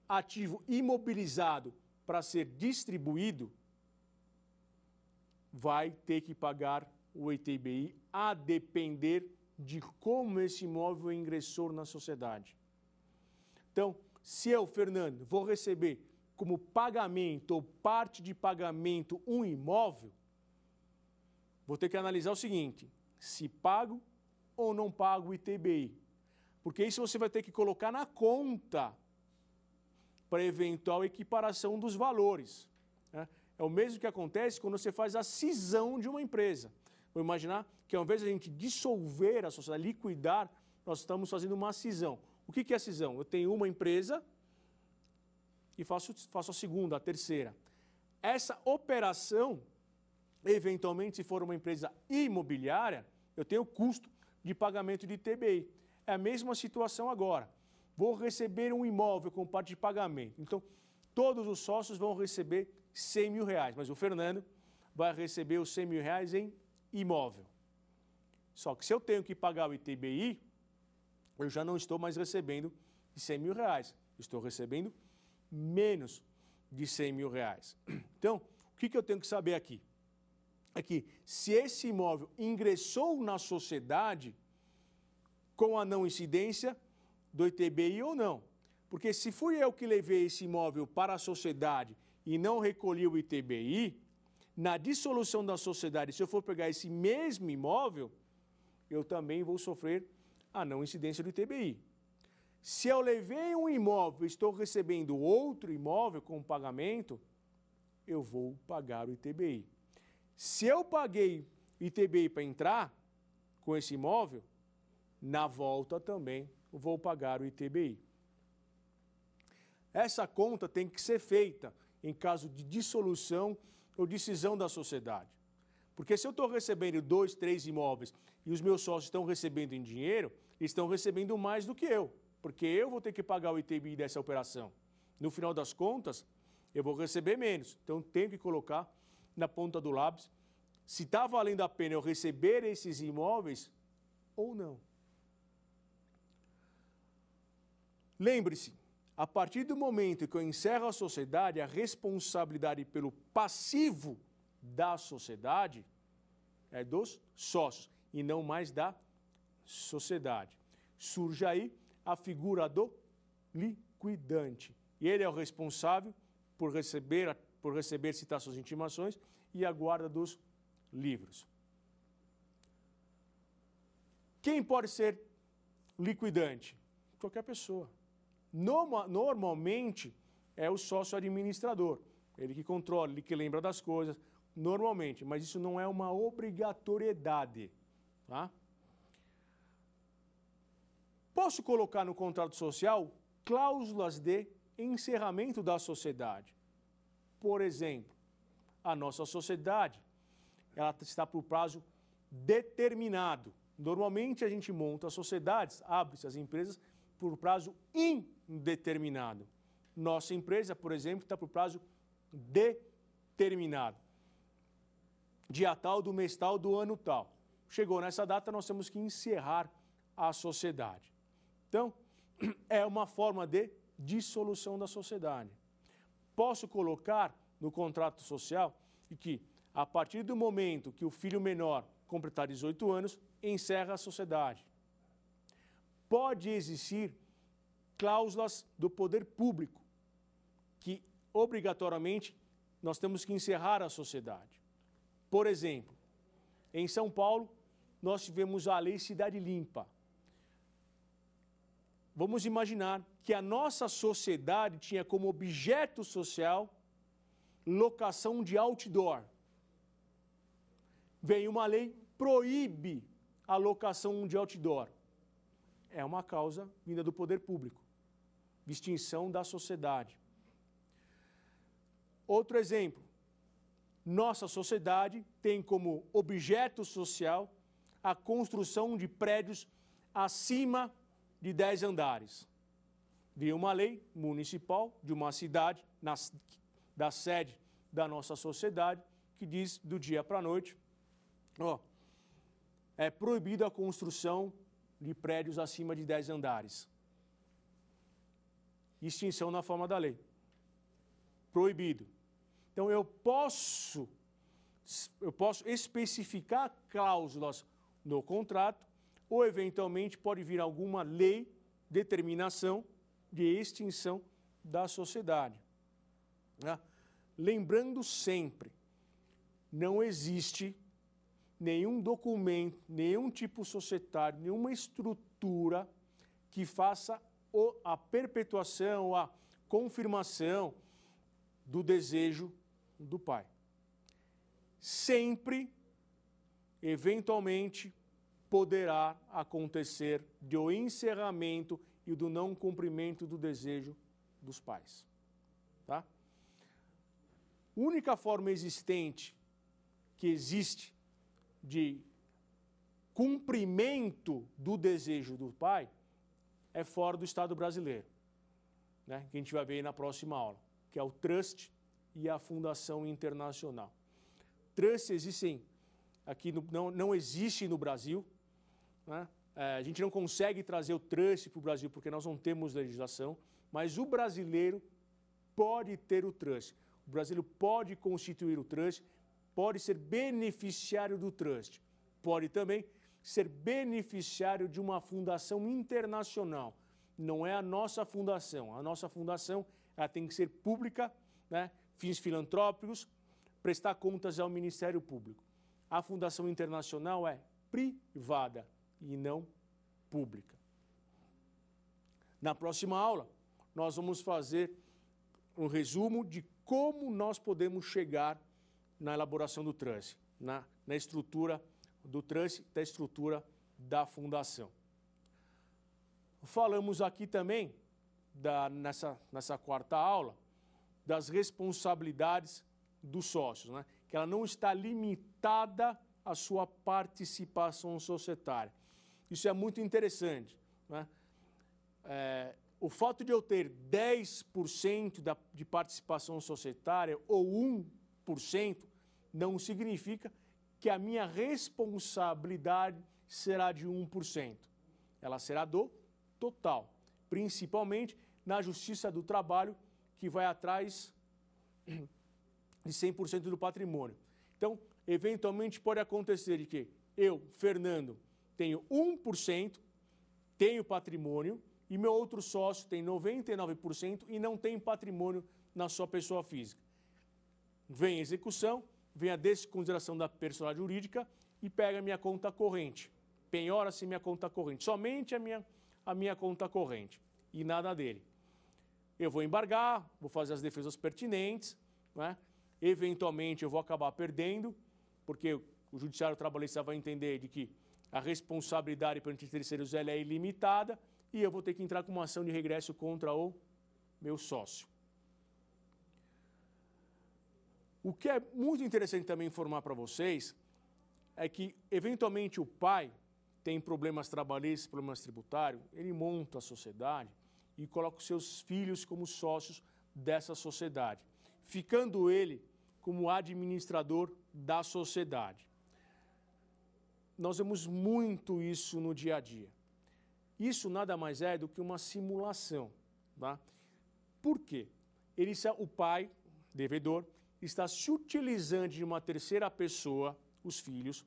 ativo imobilizado para ser distribuído, vai ter que pagar o ITBI a depender de como esse imóvel ingressou na sociedade. Então, se eu, Fernando, vou receber como pagamento ou parte de pagamento um imóvel, vou ter que analisar o seguinte: se pago ou não pago o ITBI. Porque isso você vai ter que colocar na conta para eventual equiparação dos valores, né? É o mesmo que acontece quando você faz a cisão de uma empresa. Vou imaginar que ao invés de a gente dissolver a sociedade, liquidar, nós estamos fazendo uma cisão. O que é a cisão? Eu tenho uma empresa e faço a segunda, a terceira. Essa operação, eventualmente, se for uma empresa imobiliária, eu tenho o custo de pagamento de ITBI. É a mesma situação agora. Vou receber um imóvel com parte de pagamento. Então, todos os sócios vão receber R$100 mil, mas o Fernando vai receber os R$100 mil em imóvel. Só que se eu tenho que pagar o ITBI, eu já não estou mais recebendo R$100 mil. Estou recebendo menos de R$100 mil. Então, o que eu tenho que saber aqui? É que se esse imóvel ingressou na sociedade com a não incidência do ITBI ou não. Porque se fui eu que levei esse imóvel para a sociedade e não recolhi o ITBI, na dissolução da sociedade, se eu for pegar esse mesmo imóvel, eu também vou sofrer a não incidência do ITBI. Se eu levei um imóvel e estou recebendo outro imóvel com pagamento, eu vou pagar o ITBI. Se eu paguei ITBI para entrar com esse imóvel, na volta também vou pagar o ITBI. Essa conta tem que ser feita em caso de dissolução ou decisão da sociedade. Porque se eu estou recebendo 2, 3 imóveis e os meus sócios estão recebendo em dinheiro, eles estão recebendo mais do que eu, porque eu vou ter que pagar o ITBI dessa operação. No final das contas, eu vou receber menos. Então, tenho que colocar na ponta do lápis se está valendo a pena eu receber esses imóveis ou não. Lembre-se, a partir do momento que eu encerro a sociedade, a responsabilidade pelo passivo da sociedade é dos sócios e não mais da sociedade. Surge aí a figura do liquidante. E ele é o responsável por receber citações e intimações e a guarda dos livros. Quem pode ser liquidante? Qualquer pessoa. Normalmente é o sócio administrador, ele que controla, ele que lembra das coisas, normalmente, mas isso não é uma obrigatoriedade. Tá? Posso colocar no contrato social cláusulas de encerramento da sociedade. Por exemplo, a nossa sociedade ela está por prazo determinado. Normalmente a gente monta as sociedades, abre-se as empresas por prazo indeterminado. Nossa empresa, por exemplo, está por prazo determinado. Dia tal, do mês tal, do ano tal. Chegou nessa data, nós temos que encerrar a sociedade. Então, é uma forma de dissolução da sociedade. Posso colocar no contrato social que, a partir do momento que o filho menor completar 18 anos, encerra a sociedade. Pode existir cláusulas do poder público, que obrigatoriamente nós temos que encerrar a sociedade. Por exemplo, em São Paulo, nós tivemos a Lei Cidade Limpa. Vamos imaginar que a nossa sociedade tinha como objeto social locação de outdoor. Vem uma lei, proíbe a locação de outdoor. É uma causa vinda do poder público. Extinção da sociedade. Outro exemplo. Nossa sociedade tem como objeto social a construção de prédios acima de 10 andares. Vem uma lei municipal de uma cidade, da sede da nossa sociedade, que diz do dia para a noite, é proibida a construção de prédios acima de 10 andares. Extinção na forma da lei. Proibido. Então, eu posso especificar cláusulas no contrato ou, eventualmente, pode vir alguma lei, determinação de extinção da sociedade. Né? Lembrando sempre, não existe nenhum documento, nenhum tipo societário, nenhuma estrutura que faça a perpetuação, a confirmação do desejo do pai. Sempre, eventualmente, poderá acontecer do encerramento e do não cumprimento do desejo dos pais. Tá? A única forma existente que existe de cumprimento do desejo do pai é fora do Estado brasileiro, né? Que a gente vai ver aí na próxima aula, que é o trust e a fundação internacional. Trust existem aqui, não existe no Brasil, né? A gente não consegue trazer o trust para o Brasil porque nós não temos legislação, mas o brasileiro pode ter o trust. O brasileiro pode constituir o trust, pode ser beneficiário do trust, pode também ser beneficiário de uma fundação internacional. Não é a nossa fundação ela tem que ser pública, né? fins filantrópicos, prestar contas ao Ministério Público. A Fundação Internacional é privada e não pública. Na próxima aula, nós vamos fazer um resumo de como nós podemos chegar na elaboração do trânsito, na estrutura do trânsito, da estrutura da fundação. Falamos aqui também, nessa quarta aula, das responsabilidades dos sócios, né? Que ela não está limitada à sua participação societária. Isso é muito interessante, né? O fato de eu ter 10% de participação societária ou 1% não significa que a minha responsabilidade será de 1%. Ela será do total, principalmente na Justiça do Trabalho, que vai atrás de 100% do patrimônio. Então, eventualmente pode acontecer de que eu, Fernando, tenho 1%, tenho patrimônio, e meu outro sócio tem 99% e não tem patrimônio na sua pessoa física. Vem a execução, vem a desconsideração da personalidade jurídica e pega a minha conta corrente. Penhora-se minha conta corrente, somente a minha conta corrente e nada dele. Eu vou embargar, vou fazer as defesas pertinentes, né? Eventualmente eu vou acabar perdendo, porque o Judiciário Trabalhista vai entender de que a responsabilidade perante terceiros ela é ilimitada e eu vou ter que entrar com uma ação de regresso contra o meu sócio. O que é muito interessante também informar para vocês é que, eventualmente, o pai tem problemas trabalhistas, problemas tributários, ele monta a sociedade e coloca os seus filhos como sócios dessa sociedade, ficando ele como administrador da sociedade. Nós vemos muito isso no dia a dia. Isso nada mais é do que uma simulação, tá? Por quê? O pai, devedor, está se utilizando de uma terceira pessoa, os filhos,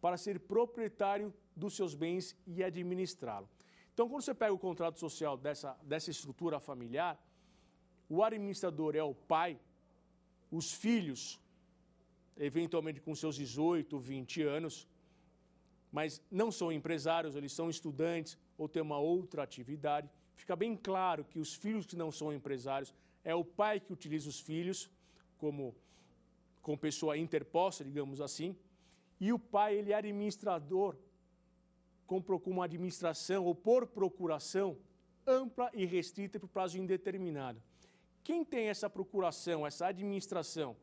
para ser proprietário dos seus bens e administrá-lo. Então, quando você pega o contrato social dessa estrutura familiar, o administrador é o pai, os filhos, eventualmente com seus 18, 20 anos, mas não são empresários, eles são estudantes ou têm uma outra atividade. Fica bem claro que os filhos que não são empresários, é o pai que utiliza os filhos como pessoa interposta, digamos assim, e o pai ele é administrador com uma administração ou por procuração ampla e restrita por prazo indeterminado. Quem tem essa procuração, essa administração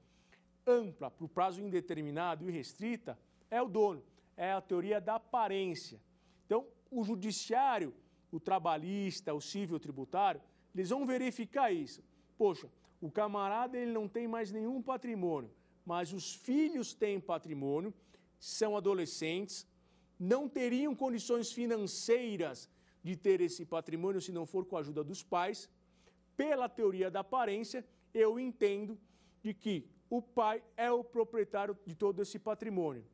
ampla por prazo indeterminado e restrita é o dono. É a teoria da aparência. Então, o judiciário, o trabalhista, o civil tributário, eles vão verificar isso. Poxa, o camarada ele não tem mais nenhum patrimônio, mas os filhos têm patrimônio, são adolescentes, não teriam condições financeiras de ter esse patrimônio se não for com a ajuda dos pais. Pela teoria da aparência, eu entendo de que o pai é o proprietário de todo esse patrimônio.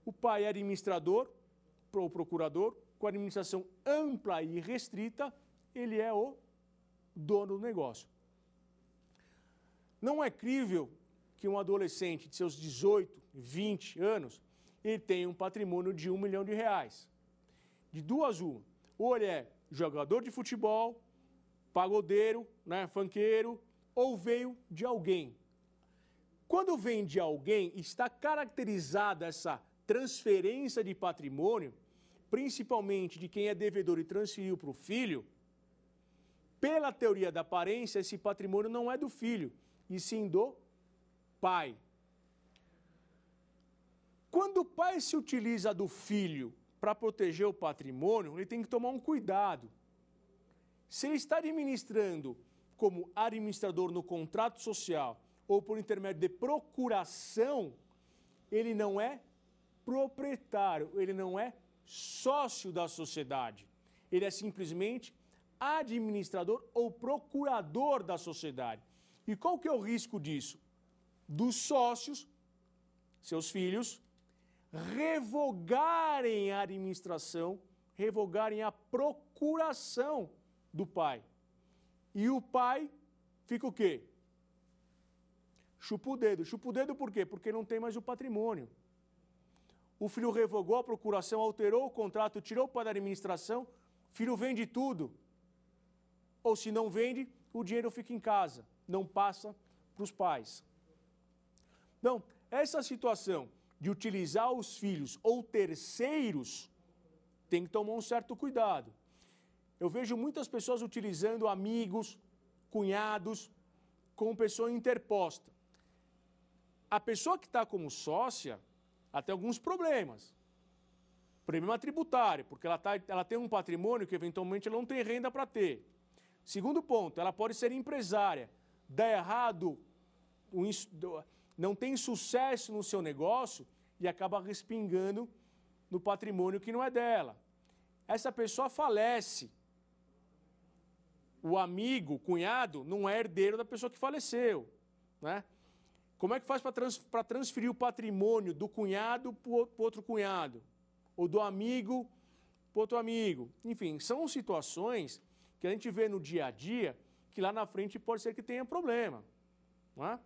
O pai é administrador, ou procurador, com administração ampla e restrita, ele é o dono do negócio. Não é crível que um adolescente de seus 18, 20 anos, ele tenha um patrimônio de R$1 milhão. De duas uma. Ou ele é jogador de futebol, pagodeiro, né, funkeiro, ou veio de alguém. Quando vem de alguém, está caracterizada essa transferência de patrimônio, principalmente de quem é devedor e transferiu para o filho, pela teoria da aparência, esse patrimônio não é do filho, e sim do pai. Quando o pai se utiliza do filho para proteger o patrimônio, ele tem que tomar um cuidado. Se ele está administrando como administrador no contrato social ou por intermédio de procuração, ele não é proprietário, ele não é sócio da sociedade. Ele é simplesmente administrador ou procurador da sociedade. E qual que é o risco disso? Dos sócios, seus filhos, revogarem a administração, revogarem a procuração do pai. E o pai fica o quê? Chupa o dedo. Chupa o dedo por quê? Porque não tem mais o patrimônio. O filho revogou a procuração, alterou o contrato, tirou o pai da administração, o filho vende tudo. Ou se não vende, o dinheiro fica em casa, não passa para os pais. Então, essa situação de utilizar os filhos ou terceiros tem que tomar um certo cuidado. Eu vejo muitas pessoas utilizando amigos, cunhados, como pessoa interposta. A pessoa que está como sócia, ela tem alguns problemas. Problema tributário, porque ela tem um patrimônio que eventualmente ela não tem renda para ter. Segundo ponto, ela pode ser empresária, dá errado, não tem sucesso no seu negócio e acaba respingando no patrimônio que não é dela. Essa pessoa falece. O amigo, o cunhado, não é herdeiro da pessoa que faleceu, né? Como é que faz para transferir o patrimônio do cunhado para o outro cunhado? Ou do amigo para outro amigo? Enfim, são situações que a gente vê no dia a dia que lá na frente pode ser que tenha problema, não é?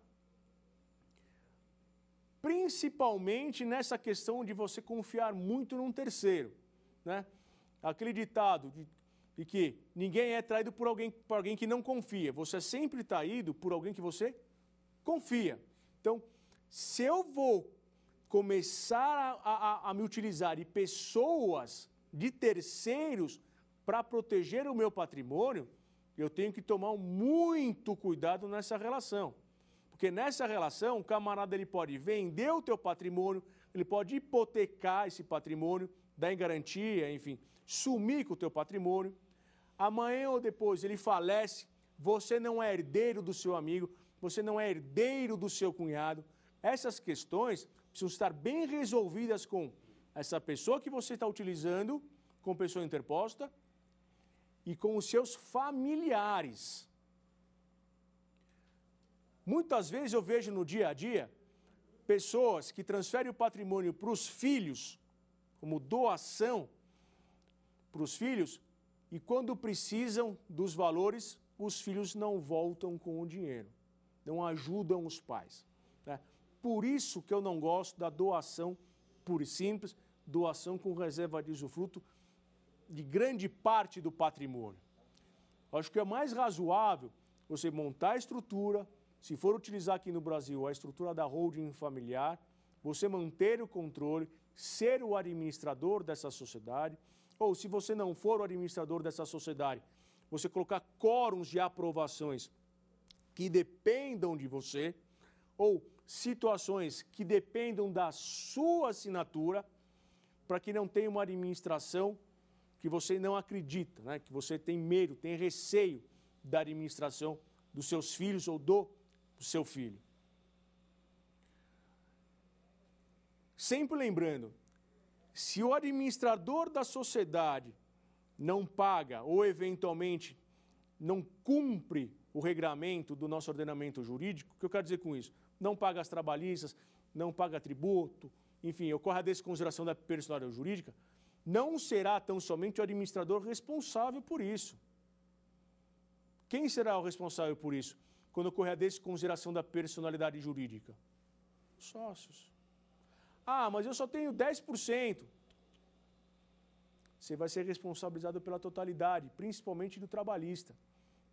Principalmente nessa questão de você confiar muito num terceiro, né? Aquele ditado de que ninguém é traído por alguém que não confia. Você é sempre traído por alguém que você confia. Então, se eu vou começar a me utilizar de pessoas, de terceiros, para proteger o meu patrimônio, eu tenho que tomar muito cuidado nessa relação. Porque nessa relação, o camarada ele pode vender o teu patrimônio, ele pode hipotecar esse patrimônio, dar em garantia, enfim, sumir com o teu patrimônio. Amanhã ou depois ele falece, você não é herdeiro do seu amigo, você não é herdeiro do seu cunhado. Essas questões precisam estar bem resolvidas com essa pessoa que você está utilizando, com pessoa interposta, e com os seus familiares. Muitas vezes eu vejo no dia a dia pessoas que transferem o patrimônio para os filhos, como doação para os filhos, e quando precisam dos valores, os filhos não voltam com o dinheiro, não ajudam os pais, né? Por isso que eu não gosto da doação pura e simples, doação com reserva de usufruto de grande parte do patrimônio. Eu acho que é mais razoável você montar a estrutura, se for utilizar aqui no Brasil a estrutura da holding familiar, você manter o controle, ser o administrador dessa sociedade, ou se você não for o administrador dessa sociedade, você colocar quórums de aprovações que dependam de você, ou situações que dependam da sua assinatura, para que não tenha uma administração que você não acredita, né? Que você tem medo, tem receio da administração dos seus filhos ou do seu filho. Sempre lembrando, se o administrador da sociedade não paga ou eventualmente não cumpre o regramento do nosso ordenamento jurídico, o que eu quero dizer com isso? Não paga as trabalhistas, não paga tributo, enfim, ocorre a desconsideração da personalidade jurídica, não será tão somente o administrador responsável por isso. Quem será o responsável por isso? Quando ocorrer a desconsideração da personalidade jurídica? Os sócios. Ah, mas eu só tenho 10%. Você vai ser responsabilizado pela totalidade, principalmente do trabalhista.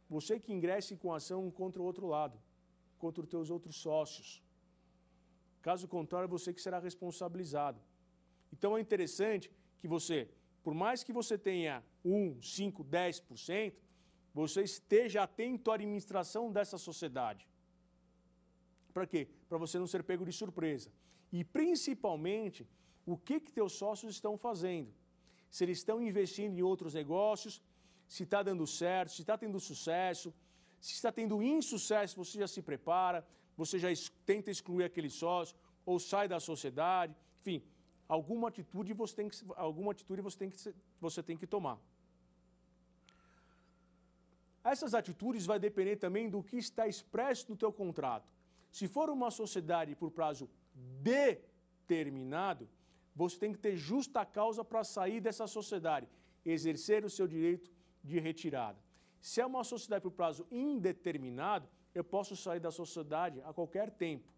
Você que ingresse com ação contra o outro lado, contra os teus outros sócios. Caso contrário, você que será responsabilizado. Então é interessante que você, por mais que você tenha 1, 5, 10%, você esteja atento à administração dessa sociedade. Para quê? Para você não ser pego de surpresa. E principalmente, o que teus sócios estão fazendo? Se eles estão investindo em outros negócios, se está dando certo, se está tendo sucesso, se está tendo insucesso, você já se prepara, você já tenta excluir aquele sócio, ou sai da sociedade, enfim, alguma atitude você tem que tomar. Essas atitudes vai depender também do que está expresso no teu contrato. Se for uma sociedade por prazo determinado, você tem que ter justa causa para sair dessa sociedade, exercer o seu direito de retirada. Se é uma sociedade por prazo indeterminado, eu posso sair da sociedade a qualquer tempo.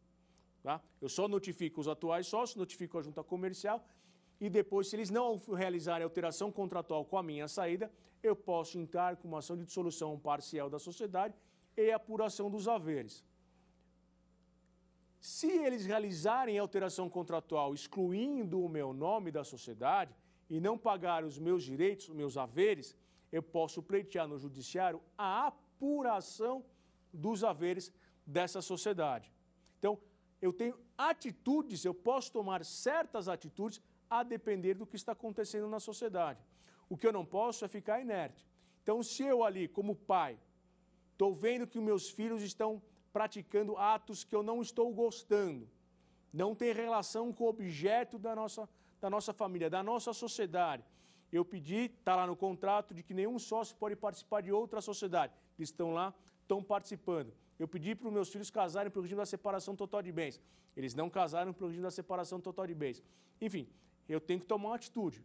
Tá? Eu só notifico os atuais sócios, notifico a junta comercial e depois, se eles não realizarem alteração contratual com a minha saída, eu posso entrar com uma ação de dissolução parcial da sociedade e apuração dos haveres. Se eles realizarem alteração contratual excluindo o meu nome da sociedade e não pagarem os meus direitos, os meus haveres, eu posso pleitear no judiciário a apuração dos haveres dessa sociedade. Então, eu tenho atitudes, eu posso tomar certas atitudes a depender do que está acontecendo na sociedade. O que eu não posso é ficar inerte. Então, se eu ali, como pai, estou vendo que os meus filhos estão praticando atos que eu não estou gostando, não tem relação com o objeto da nossa família, da nossa sociedade. Eu pedi, está lá no contrato, de que nenhum sócio pode participar de outra sociedade. Eles estão lá, estão participando. Eu pedi para os meus filhos casarem pelo regime da separação total de bens. Eles não casaram pelo regime da separação total de bens. Enfim, eu tenho que tomar uma atitude,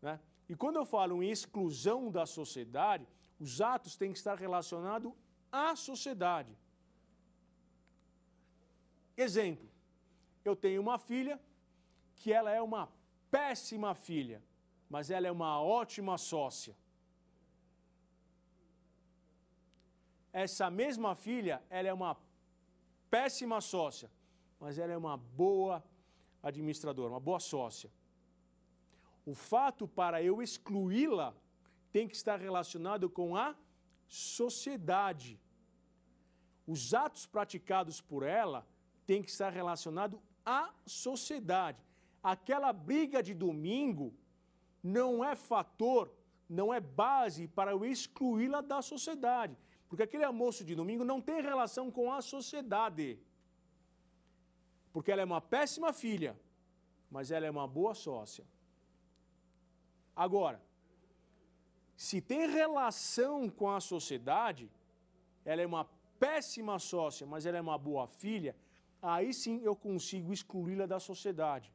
né? E quando eu falo em exclusão da sociedade, os atos têm que estar relacionados à sociedade. Exemplo, eu tenho uma filha que ela é uma péssima filha, mas ela é uma ótima sócia. Essa mesma filha, ela é uma péssima sócia, mas ela é uma boa administradora, uma boa sócia. O fato para eu excluí-la tem que estar relacionado com a sociedade. Os atos praticados por ela têm que estar relacionados à sociedade. Aquela briga de domingo não é fator, não é base para eu excluí-la da sociedade. Porque aquele almoço de domingo não tem relação com a sociedade. Porque ela é uma péssima filha, mas ela é uma boa sócia. Agora, se tem relação com a sociedade, ela é uma péssima sócia, mas ela é uma boa filha, aí sim eu consigo excluí-la da sociedade.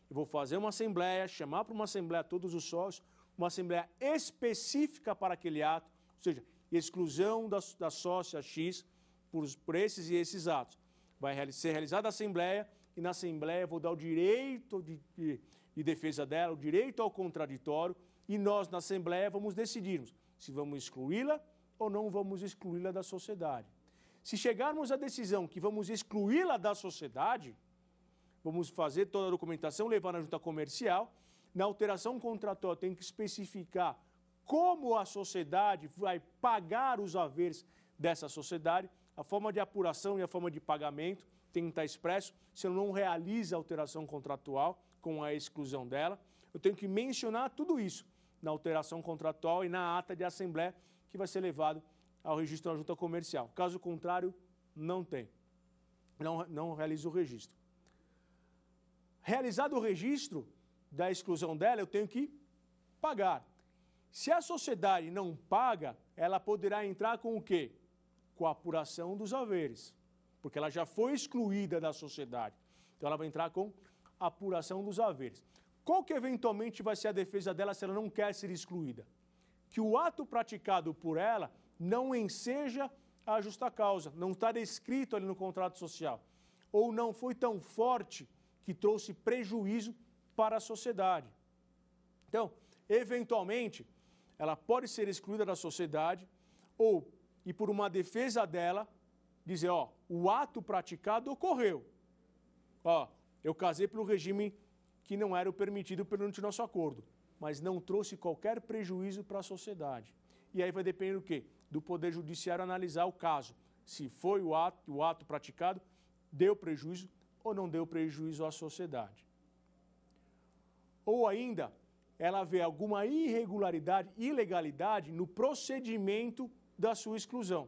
Eu vou fazer uma assembleia, chamar para uma assembleia todos os sócios, uma assembleia específica para aquele ato, ou seja, exclusão da sócia X por esses e esses atos. Vai ser realizada a assembleia e na assembleia eu vou dar o direito de defesa dela, o direito ao contraditório e nós na assembleia vamos decidirmos se vamos excluí-la ou não vamos excluí-la da sociedade. Se chegarmos à decisão que vamos excluí-la da sociedade, vamos fazer toda a documentação, levar na junta comercial, na alteração contratual tem que especificar como a sociedade vai pagar os haveres dessa sociedade, a forma de apuração e a forma de pagamento tem que estar expresso, se eu não realizo a alteração contratual com a exclusão dela, eu tenho que mencionar tudo isso na alteração contratual e na ata de assembleia que vai ser levado ao registro da junta comercial. Caso contrário, não tem. Não realizo o registro. Realizado o registro da exclusão dela, eu tenho que pagar. Se a sociedade não paga, ela poderá entrar com o quê? Com a apuração dos haveres, porque ela já foi excluída da sociedade. Então ela vai entrar com a apuração dos haveres. Qual que eventualmente vai ser a defesa dela se ela não quer ser excluída? Que o ato praticado por ela não enseja a justa causa, não está descrito ali no contrato social, ou não foi tão forte que trouxe prejuízo para a sociedade. Então, eventualmente, ela pode ser excluída da sociedade ou, e por uma defesa dela, dizer, ó, o ato praticado ocorreu. Ó, eu casei pelo regime que não era o permitido perante o nosso acordo, mas não trouxe qualquer prejuízo para a sociedade. E aí vai depender do quê? Do Poder Judiciário analisar o caso. Se foi o ato praticado, deu prejuízo ou não deu prejuízo à sociedade. Ou ainda, ela vê alguma irregularidade, ilegalidade no procedimento da sua exclusão.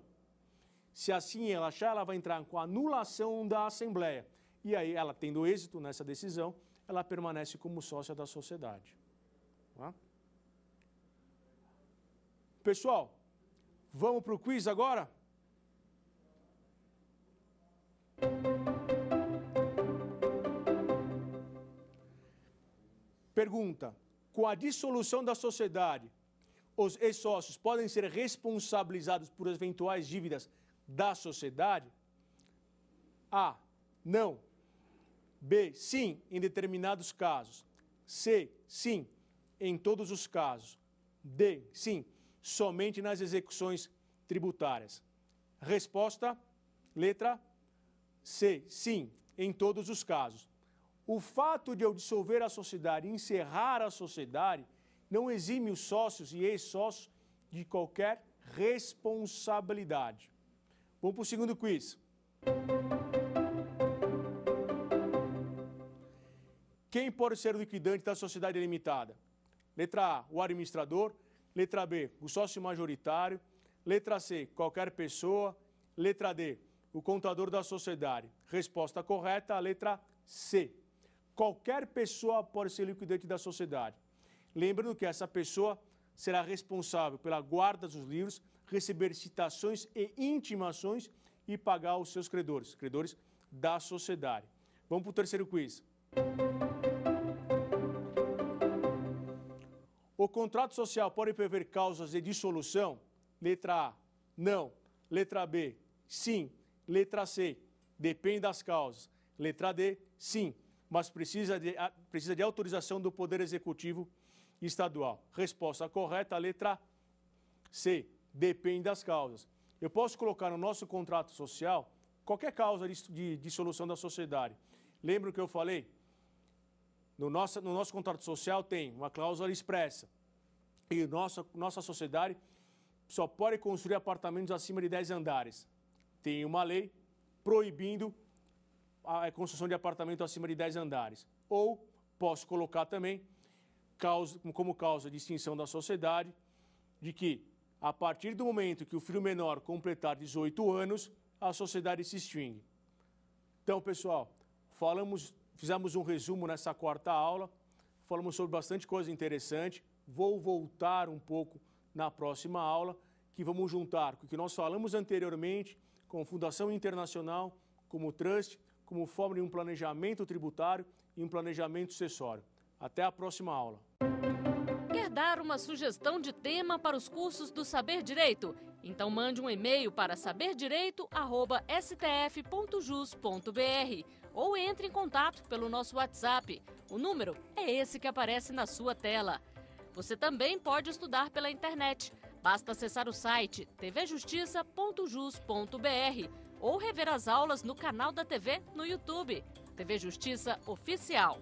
Se assim ela achar, ela vai entrar com a anulação da Assembleia. E aí, ela tendo êxito nessa decisão, ela permanece como sócia da sociedade. Tá? Pessoal, vamos para o quiz agora? Pergunta: com a dissolução da sociedade, os ex-sócios podem ser responsabilizados por eventuais dívidas da sociedade? A, não. B, sim, em determinados casos. C, sim, em todos os casos. D, sim, somente nas execuções tributárias. Resposta, letra C, sim, em todos os casos. O fato de eu dissolver a sociedade, encerrar a sociedade, não exime os sócios e ex-sócios de qualquer responsabilidade. Vamos para o segundo quiz. Quem pode ser o liquidante da sociedade limitada? Letra A, o administrador. Letra B, o sócio majoritário. Letra C, qualquer pessoa. Letra D, o contador da sociedade. Resposta correta, a letra C. Qualquer pessoa pode ser liquidante da sociedade. Lembrando que essa pessoa será responsável pela guarda dos livros, receber citações e intimações e pagar os seus credores da sociedade. Vamos para o terceiro quiz. O contrato social pode prever causas de dissolução? Letra A, não. Letra B, sim. Letra C, depende das causas. Letra D, sim, mas precisa de autorização do Poder Executivo Estadual. Resposta correta, letra C, depende das causas. Eu posso colocar no nosso contrato social qualquer causa de dissolução da sociedade. Lembra o que eu falei? No nosso contrato social tem uma cláusula expressa. E nossa sociedade só pode construir apartamentos acima de 10 andares. Tem uma lei proibindo a construção de apartamento acima de 10 andares. Ou posso colocar também como causa de extinção da sociedade, de que a partir do momento que o filho menor completar 18 anos, a sociedade se extingue. Então, pessoal, fizemos um resumo nessa quarta aula, falamos sobre bastante coisa interessante. Vou voltar um pouco na próxima aula, que vamos juntar com o que nós falamos anteriormente, com Fundação Internacional, como Trust, como forma de um planejamento tributário e um planejamento sucessório. Até a próxima aula. Quer dar uma sugestão de tema para os cursos do Saber Direito? Então mande um e-mail para saberdireito@stf.jus.br ou entre em contato pelo nosso WhatsApp. O número é esse que aparece na sua tela. Você também pode estudar pela internet. Basta acessar o site tvjustiça.jus.br ou rever as aulas no canal da TV no YouTube. TV Justiça Oficial.